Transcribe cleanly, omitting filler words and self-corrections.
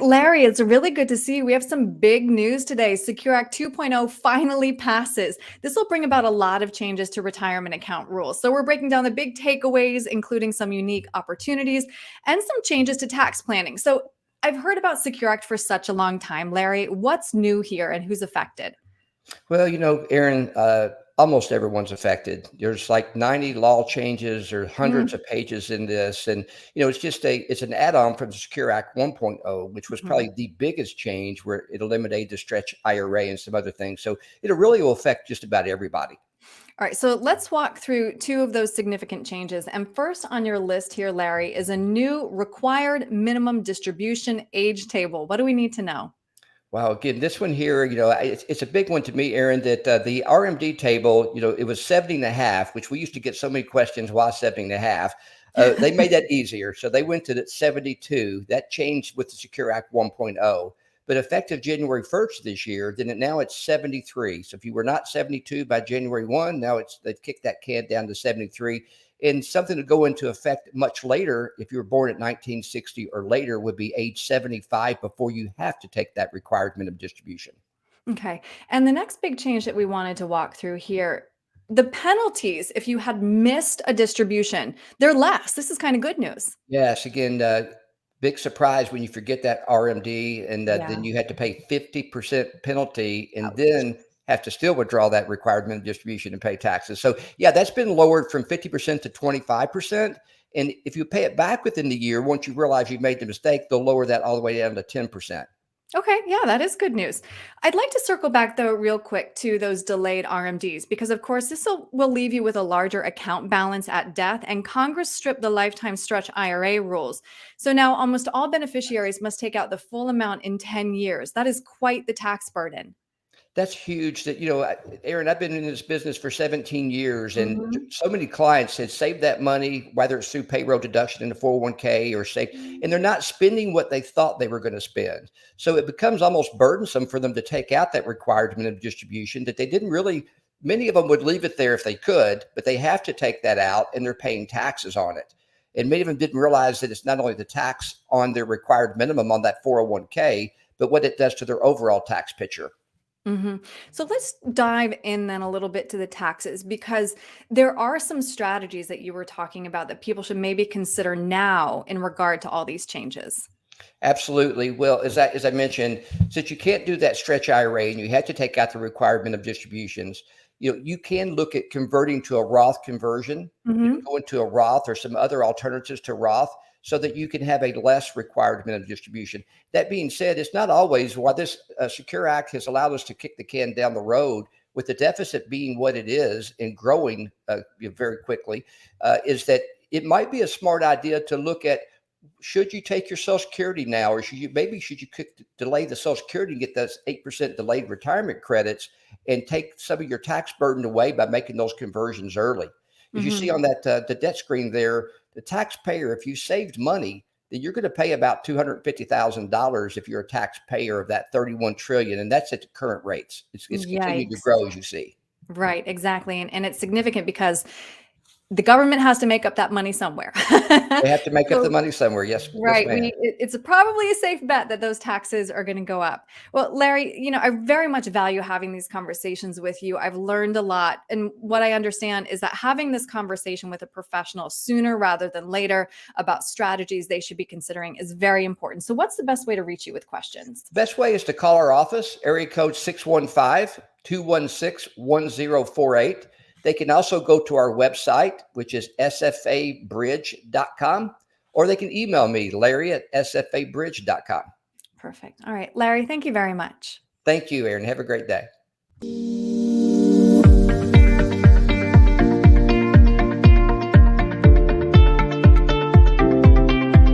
Hey, Larry, it's really good to see you. We have some big news today. Secure Act 2.0 finally passes. This will bring about a lot of changes to retirement account rules. So we're breaking down the big takeaways, including some unique opportunities and some changes to tax planning. So I've heard about Secure Act for such a long time. Larry, what's new here and who's affected? Well, Aaron, almost everyone's affected. There's like 90 law changes or hundreds of pages in this. And, it's an add-on from the Secure Act 1.0, which was Mhm. probably the biggest change where it eliminated the stretch IRA and some other things. So it really will affect just about everybody. All right, so let's walk through two of those significant changes. And first on your list here, Larry, is a new required minimum distribution age table. What do we need to know? Wow. Again, this one here, it's a big one to me, Aaron, that the RMD table, it was 70 and a half, which we used to get so many questions, why 70 and a half? They made that easier. So they went to the 72. That changed with the Secure Act 1.0. But effective January 1st this year, now it's 73. So if you were not 72 by January 1, now they've kicked that can down to 73. And something to go into effect much later, if you were born at 1960 or later, would be age 75 before you have to take that required minimum distribution. Okay. And the next big change that we wanted to walk through here, the penalties, if you had missed a distribution, they're less. This is kind of good news. Yes, again, big surprise when you forget that RMD, and Yeah. then you had to pay 50% penalty and Ouch. then have to still withdraw that required minimum distribution and pay taxes. So, yeah, that's been lowered from 50% to 25%. And if you pay it back within the year, once you realize you made the mistake, they'll lower that all the way down to 10%. Okay, yeah, that is good news. I'd like to circle back though real quick to those delayed RMDs because of course this will leave you with a larger account balance at death and Congress stripped the lifetime stretch IRA rules. So now almost all beneficiaries must take out the full amount in 10 years. That is quite the tax burden. That's huge that, Aaron, I've been in this business for 17 years and Mhm. so many clients had saved that money, whether it's through payroll deduction in the 401k or save, and they're not spending what they thought they were going to spend. So it becomes almost burdensome for them to take out that required minimum distribution that they didn't really, many of them would leave it there if they could, but they have to take that out and they're paying taxes on it. And many of them didn't realize that it's not only the tax on their required minimum on that 401k, but what it does to their overall tax picture. So let's dive in then a little bit to the taxes because there are some strategies that you were talking about that people should maybe consider now in regard to all these changes. Absolutely. Well, as I mentioned, since you can't do that stretch IRA and you have to take out the requirement of distributions, you can look at converting to a Roth conversion. You can Mhm. go into a Roth or some other alternatives to Roth so that you can have a less required minimum distribution. That being said, it's not always why this Secure Act has allowed us to kick the can down the road with the deficit being what it is and growing very quickly, is that it might be a smart idea to look at should you take your Social Security now, or should you delay the Social Security and get those 8% delayed retirement credits and take some of your tax burden away by making those conversions early? As you see Mhm. on that the debt screen there, the taxpayer, if you saved money, then you're going to pay about $250,000 if you're a taxpayer of that 31 trillion, and that's at the current rates. It's continued to Yikes. grow as you see. Right, exactly. And it's significant because the government has to make up that money somewhere. They have to make up the So money somewhere. Yes, yes, right. ma'am. It's probably a safe bet that those taxes are going to go up. Well, Larry, I very much value having these conversations with you. I've learned a lot. And what I understand is that having this conversation with a professional sooner rather than later about strategies they should be considering is very important. So, what's the best way to reach you with questions? Best way is to call our office, area code 615-216-1048. They can also go to our website, which is sfabridge.com, or they can email me, Larry at sfabridge.com. Perfect. All right. Larry, thank you very much. Thank you, Aaron. Have a great day.